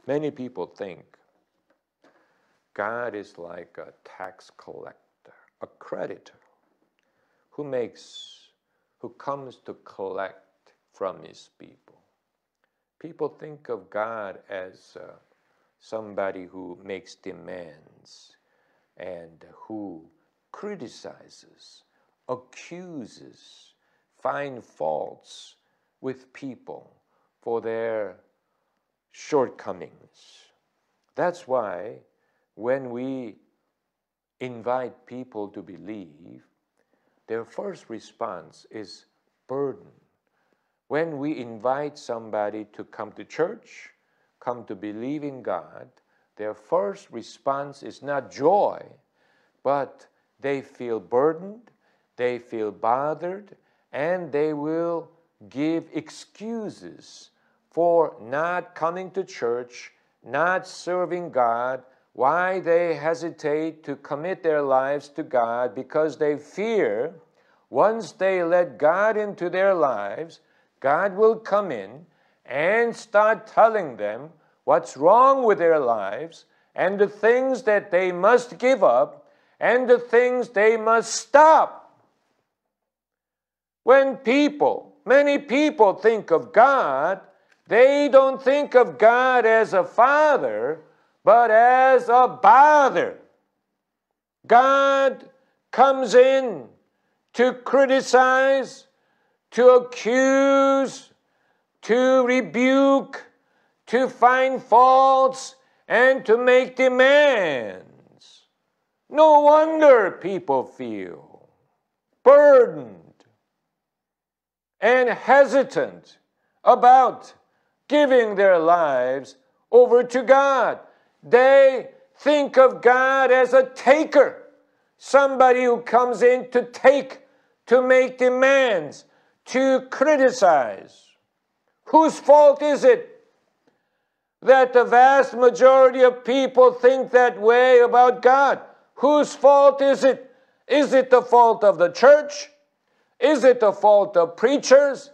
Many people think God is like a tax collector, a creditor, who comes to collect from his people. People think of God as somebody who makes demands and who criticizes, accuses, finds faults with people for their shortcomings. That's why when we invite people to believe, their first response is burden. When we invite somebody to come to church, come to believe in God, their first response is not joy, but they feel burdened, they feel bothered, and they will give excuses for not coming to church, not serving God, why they hesitate to commit their lives to God, because they fear once they let God into their lives, God will come in and start telling them what's wrong with their lives and the things that they must give up and the things they must stop. When many people think of God, they don't think of God as a father, but as a bother. God comes in to criticize, to accuse, to rebuke, to find faults, and to make demands. No wonder people feel burdened and hesitant about giving their lives over to God. They think of God as a taker, somebody who comes in to take, to make demands, to criticize. Whose fault is it that the vast majority of people think that way about God? Whose fault is it? Is it the fault of the church? Is it the fault of preachers?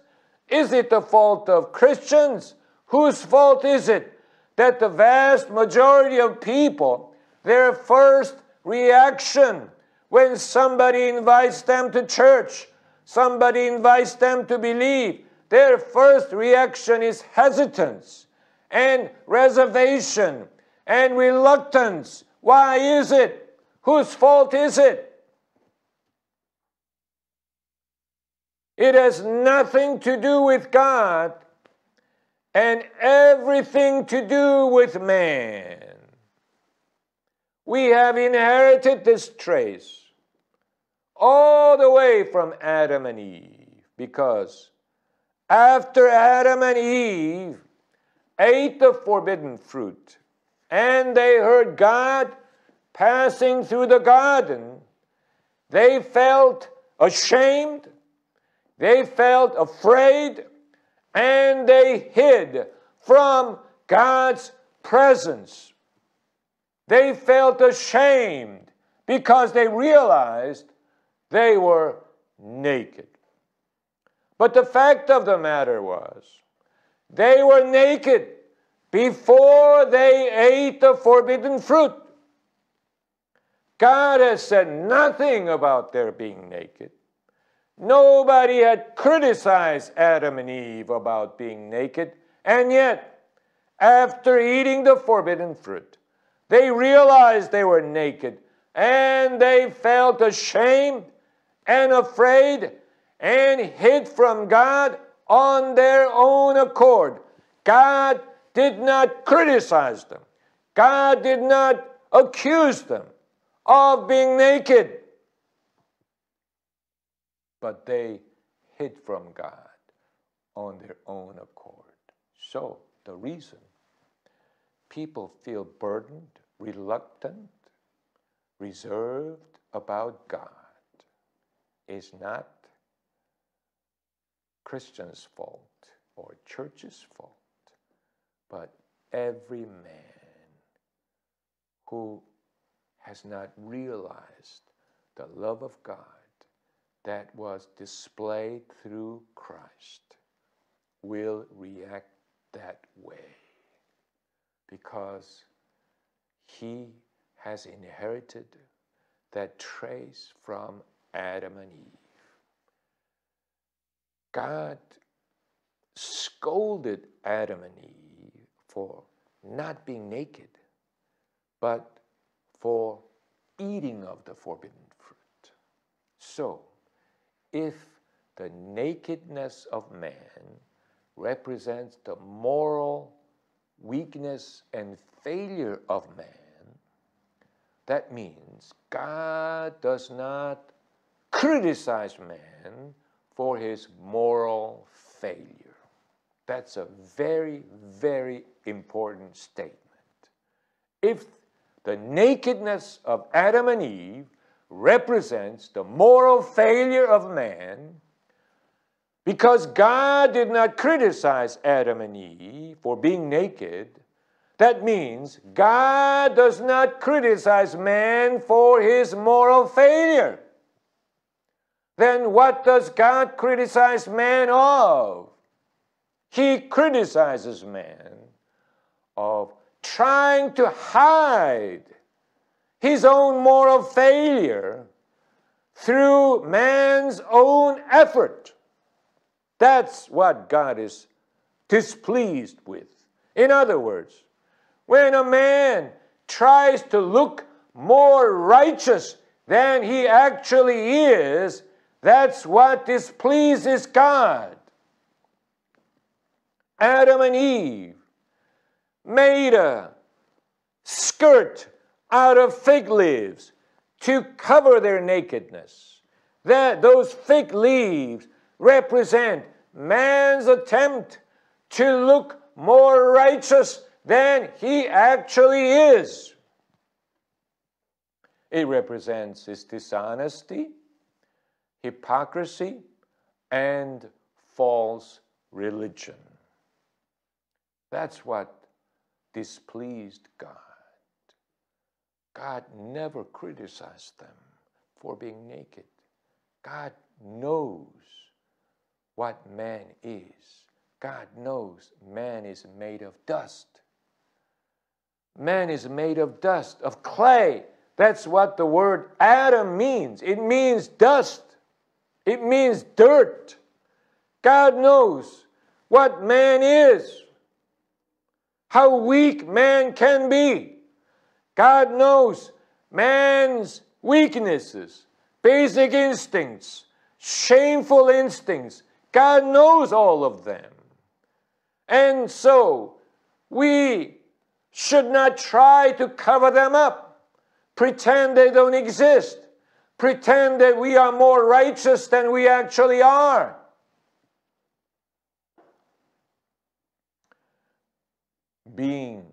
Is it the fault of Christians? Whose fault is it that the vast majority of people, their first reaction when somebody invites them to church, somebody invites them to believe, their first reaction is hesitance and reservation and reluctance? Why is it? Whose fault is it? It has nothing to do with God and everything to do with man. We have inherited this trace all the way from Adam and Eve, because after Adam and Eve ate the forbidden fruit and they heard God passing through the garden, they felt ashamed, they felt afraid, and they hid from God's presence. They felt ashamed because they realized they were naked. But the fact of the matter was, they were naked before they ate the forbidden fruit. God has said nothing about their being naked. Nobody had criticized Adam and Eve about being naked, and yet, after eating the forbidden fruit, they realized they were naked, and they felt ashamed and afraid and hid from God on their own accord. God did not criticize them. God did not accuse them of being naked. But they hid from God on their own accord. So the reason people feel burdened, reluctant, reserved about God is not Christians' fault or church's fault, but every man who has not realized the love of God that was displayed through Christ will react that way. because he has inherited that trace from Adam and Eve. God scolded Adam and Eve for not being naked, but for eating of the forbidden fruit. So, if the nakedness of man represents the moral weakness and failure of man, that means God does not criticize man for his moral failure. That's a very, very important statement. If the nakedness of Adam and Eve represents the moral failure of man, because God did not criticize Adam and Eve for being naked, that means God does not criticize man for his moral failure. Then what does God criticize man of? He criticizes man of trying to hide his own moral failure through man's own effort. That's what God is displeased with. In other words, when a man tries to look more righteous than he actually is, that's what displeases God. Adam and Eve made a skirt out of fig leaves to cover their nakedness. Those fig leaves represent man's attempt to look more righteous than he actually is. It represents his dishonesty, hypocrisy, and false religion. That's what displeased God. God never criticized them for being naked. God knows what man is. God knows man is made of dust. Man is made of dust, of clay. That's what the word Adam means. It means dust. It means dirt. God knows what man is, how weak man can be. God knows man's weaknesses, basic instincts, shameful instincts. God knows all of them. And so we should not try to cover them up, pretend they don't exist, pretend that we are more righteous than we actually are. Being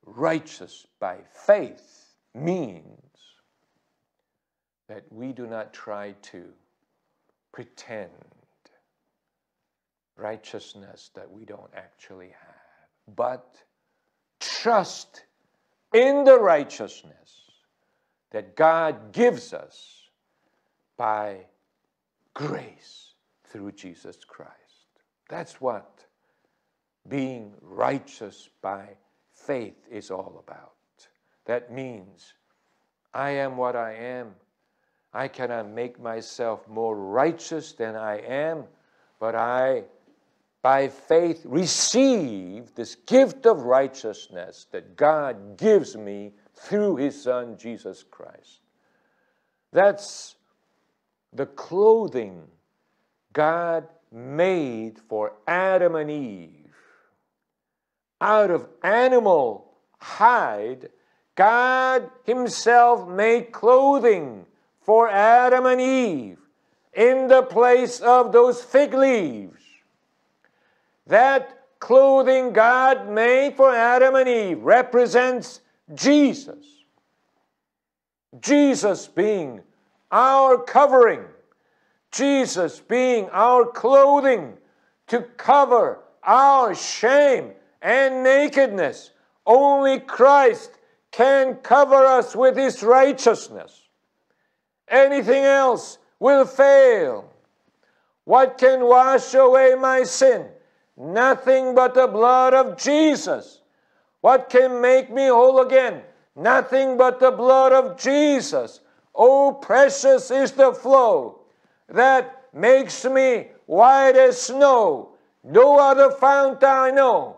righteous by faith means that we do not try to pretend righteousness that we don't actually have, but trust in the righteousness that God gives us by grace through Jesus Christ. That's what being righteous by faith is all about. That means I am what I am. I cannot make myself more righteous than I am, but I, by faith, receive this gift of righteousness that God gives me through His Son, Jesus Christ. That's the clothing God made for Adam and Eve. Out of animal hide, God Himself made clothing for Adam and Eve in the place of those fig leaves. That clothing God made for Adam and Eve represents Jesus. Jesus being our covering, Jesus being our clothing to cover our shame and nakedness. Only Christ can cover us with His righteousness. Anything else will fail. What can wash away my sin? Nothing but the blood of Jesus. What can make me whole again? Nothing but the blood of Jesus. Oh, precious is the flow that makes me white as snow. No other fount I know.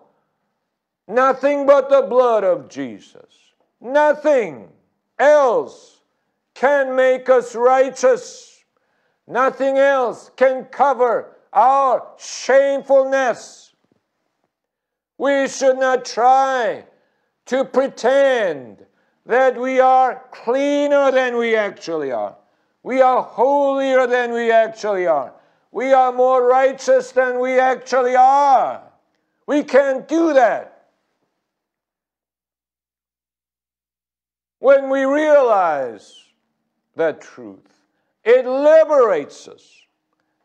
Nothing but the blood of Jesus. Nothing else can make us righteous. Nothing else can cover our shamefulness. We should not try to pretend that we are cleaner than we actually are. We are holier than we actually are. We are more righteous than we actually are. We can't do that. When we realize that truth, it liberates us.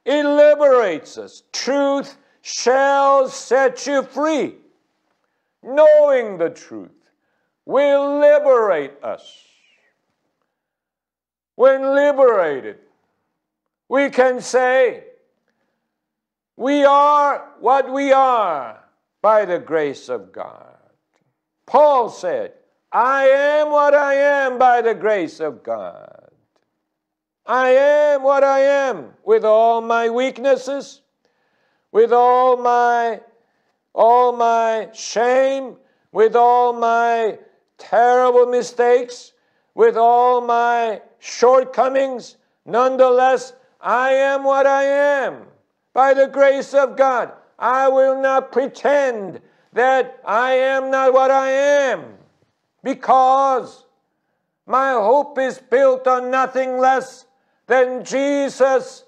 It liberates us. Truth shall set you free. Knowing the truth will liberate us. When liberated, we can say, we are what we are by the grace of God. Paul said, I am what I am by the grace of God. I am what I am with all my weaknesses, with all my shame, with all my terrible mistakes, with all my shortcomings. Nonetheless, I am what I am by the grace of God. I will not pretend that I am not what I am, because my hope is built on nothing less than Jesus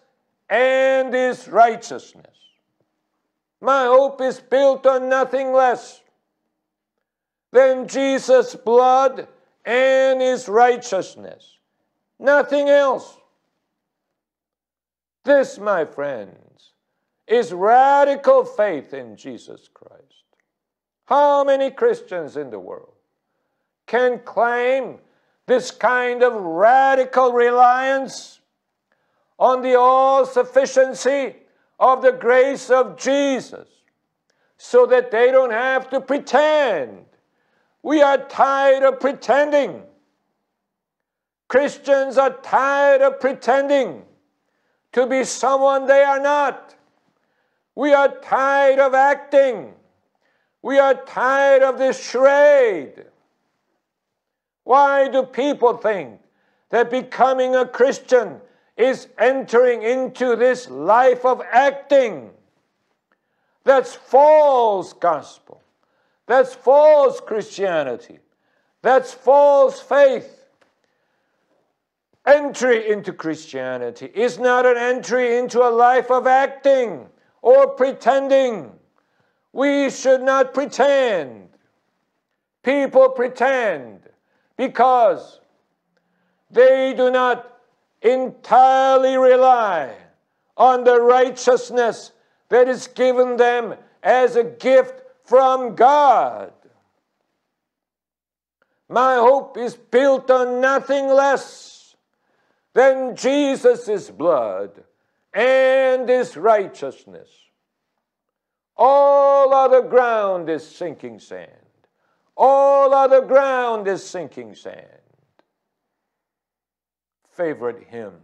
and His righteousness. My hope is built on nothing less than Jesus' blood and His righteousness. Nothing else. This, my friends, is radical faith in Jesus Christ. How many Christians in the world can claim this kind of radical reliance on the all-sufficiency of the grace of Jesus, so that they don't have to pretend? We are tired of pretending. Christians are tired of pretending to be someone they are not. We are tired of acting. We are tired of this charade. Why do people think that becoming a Christian is entering into this life of acting? That's false gospel. That's false Christianity. That's false faith. Entry into Christianity is not an entry into a life of acting or pretending. We should not pretend. People pretend because they do not entirely rely on the righteousness that is given them as a gift from God. My hope is built on nothing less than Jesus' blood and His righteousness. All other ground is sinking sand. All other ground is sinking sand. Favorite hymn.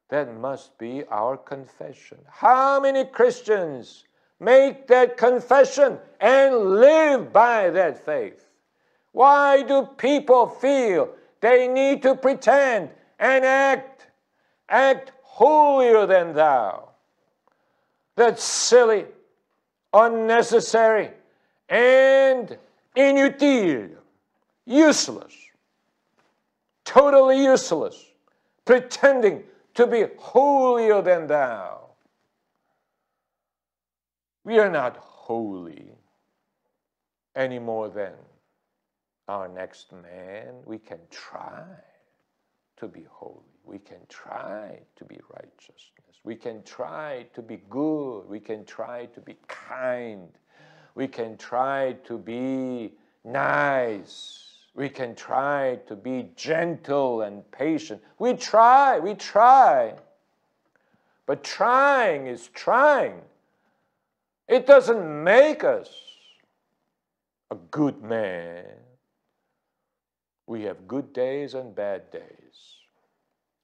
That must be our confession. How many Christians make that confession and live by that faith? Why do people feel they need to pretend and act holier than thou? That's silly, unnecessary, and inutile, useless, totally useless, pretending to be holier than thou. We are not holy any more than our next man. We can try to be holy. We can try to be righteousness. We can try to be good. We can try to be kind. We can try to be nice. We can try to be gentle and patient. We try. But trying is trying. It doesn't make us a good man. We have good days and bad days.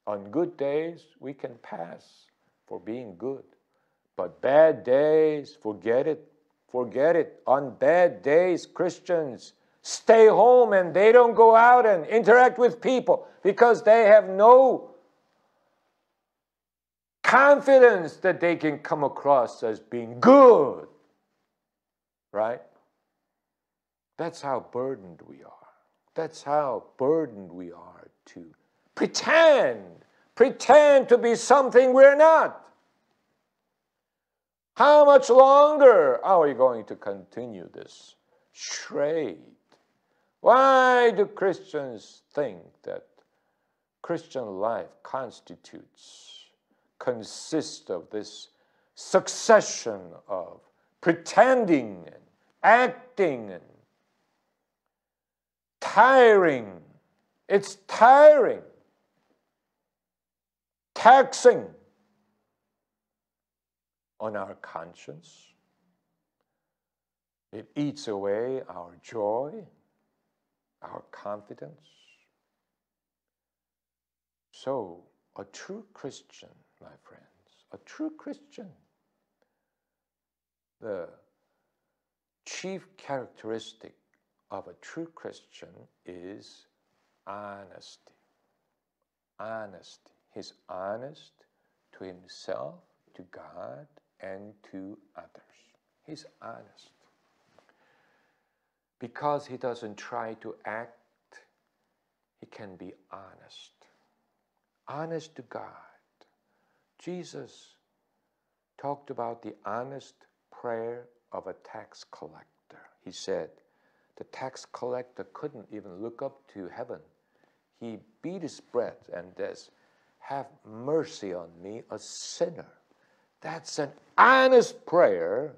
On good days, we can pass for being good. But bad days, forget it. Forget it. On bad days, Christians stay home and they don't go out and interact with people because they have no confidence that they can come across as being good. Right? That's how burdened we are. That's how burdened we are to pretend to be something we're not. How much longer are we going to continue this charade? Why do Christians think that Christian life consists of this succession of pretending and acting and tiring? It's tiring, taxing on our conscience. It eats away our joy, our confidence. So, a true Christian, my friends, a true Christian, the chief characteristic of a true Christian is honesty. Honesty. He's honest to himself, to God, and to others. He's honest. Because he doesn't try to act, he can be honest. Honest to God. Jesus talked about the honest prayer of a tax collector. He said the tax collector couldn't even look up to heaven. He beat his breast and says, "Have mercy on me, a sinner." That's an honest prayer.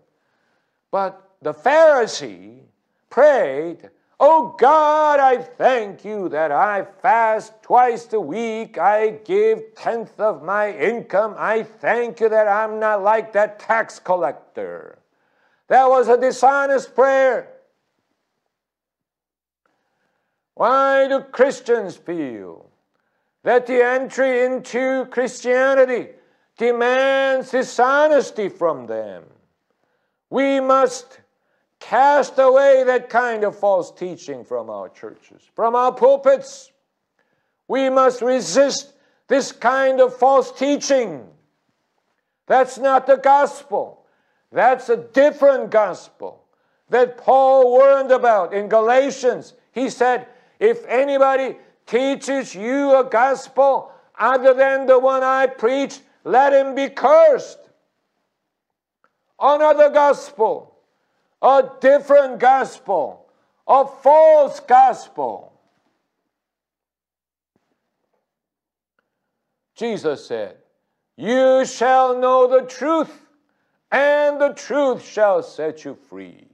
But the Pharisee prayed, "Oh God, I thank you that I fast twice a week. I give 10th of my income. I thank you that I'm not like that tax collector." That was a dishonest prayer. Why do Christians feel that the entry into Christianity demands dishonesty from them? We must cast away that kind of false teaching from our churches, from our pulpits. We must resist this kind of false teaching. That's not the gospel. That's a different gospel that Paul warned about in Galatians. He said, if anybody teaches you a gospel other than the one I preach, let him be cursed. Another gospel, a different gospel, a false gospel. Jesus said, "You shall know the truth, and the truth shall set you free."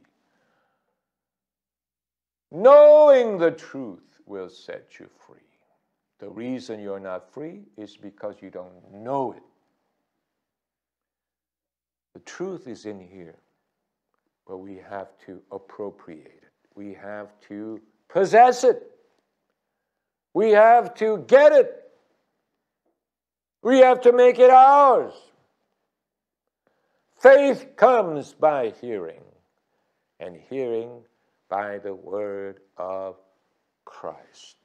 Knowing the truth will set you free. The reason you're not free is because you don't know it. The truth is in here, but we have to appropriate it. We have to possess it. We have to get it. We have to make it ours. Faith comes by hearing, and hearing by the word of Christ.